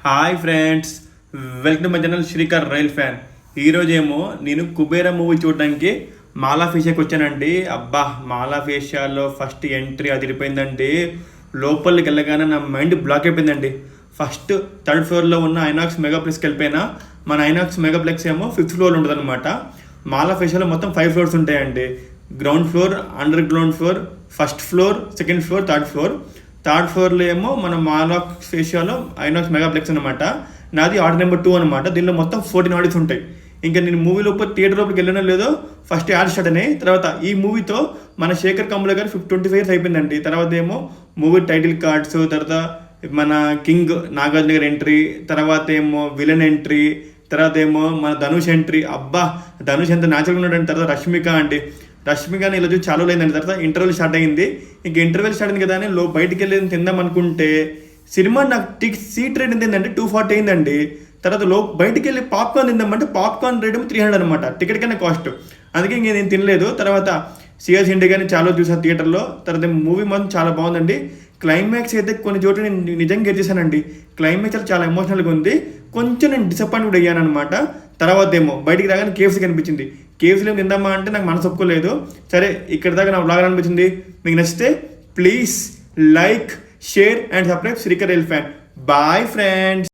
Hi friends, welcome to my channel Srikar rail fan. ఈరోజేమో నేను Kubera movie చూడడానికి మాలా ఫేషియాకి వచ్చానండి. అబ్బా, మాలా ఫేషియాలో ఫస్ట్ ఎంట్రీ అదిరిపోయిందండి. లోపలికి వెళ్ళగానే నా మైండ్ బ్లాక్ అయిపోయిందండి. ఫస్ట్ థర్డ్ ఫ్లోర్లో ఉన్న ఐనాక్స్ మెగాప్లెక్స్కి వెళ్ళిపోయినా. మన ఐనాక్స్ మెగాప్లెక్స్ ఏమో ఫిఫ్త్ ఫ్లోర్ ఉంటుంది అనమాట. మాలా ఫేషియాలో మొత్తం 5 ఫ్లోర్స్ ఉంటాయండి. Ground floor, under ground floor, first floor, second floor, third ఫ్లోర్లో ఏమో మన మాలాక్స్ ఫేషియాలో ఐనాక్స్ మెగాప్లెక్స్ అనమాట. నాది ఆర్డర్ నెంబర్ 2 అనమాట. దీనిలో మొత్తం 14 ఆడియన్స్ ఉంటాయి. ఇంకా నేను మూవీ లోపల థియేటర్ లోపలికి వెళ్ళినా లేదో ఫస్ట్ యాడ్ స్టార్ట్ అయినాయి. తర్వాత ఈ మూవీతో మన శేఖర్ కమ్ముల గారు 25 ఇయర్స్ అయిపోయిందండి. తర్వాత ఏమో మూవీ టైటిల్ కార్డ్స్, తర్వాత మన కింగ్ నాగార్జున గారి ఎంట్రీ, తర్వాత ఏమో విలన్ ఎంట్రీ, తర్వాత ఏమో మన ధనుష్ ఎంట్రీ. అబ్బా, ధనుష్ ఎంత న్యాచురల్గా ఉన్నాడండి. తర్వాత రష్మికని ఇలా చూసి చాలా అయిందండి. తర్వాత ఇంటర్వెల్ స్టార్ట్ అయింది. ఇంక ఇంటర్వెల్ స్టార్ట్ అయింది కదా అని బయటికి వెళ్ళి తిందాం అనుకుంటే సినిమా నాకు సీట్ రేట్ ఎంత ఏంటంటే 240 అయిందండి. తర్వాత బయటికి వెళ్ళి పాప్కార్న్ తిందామంటే పాప్కార్న్ రేట్ 300 అనమాట, టికెట్ కన్నా కాస్ట్. అందుకే ఇంక నేను తినలేదు. తర్వాత సిఎస్ ఇండియా కానీ చాలా చూసాను థియేటర్లో. తర్వాత మూవీ మాత్రం చాలా బాగుందండి. క్లైమాక్స్ అయితే కొన్ని చోట్ల నేను నిజంగా గెలిచేసానండి. క్లైమాక్స్ చాలా ఎమోషనల్గా ఉంది. కొంచెం నేను డిసప్పాయింట్ కూడా అయ్యాను అనమాట. తర్వాత ఏమో బయటికి రాగానే కేఎఫ్సీ కనిపించింది. కేఎఫ్సీలో తిందామా అంటే నాకు మనసు ఒప్పుకోలేదు. సరే, ఇక్కడ దాకా నా వ్లాగ్ అనిపించింది. మీకు నచ్చితే please like, share and subscribe Srikar rail fan. Bye friends.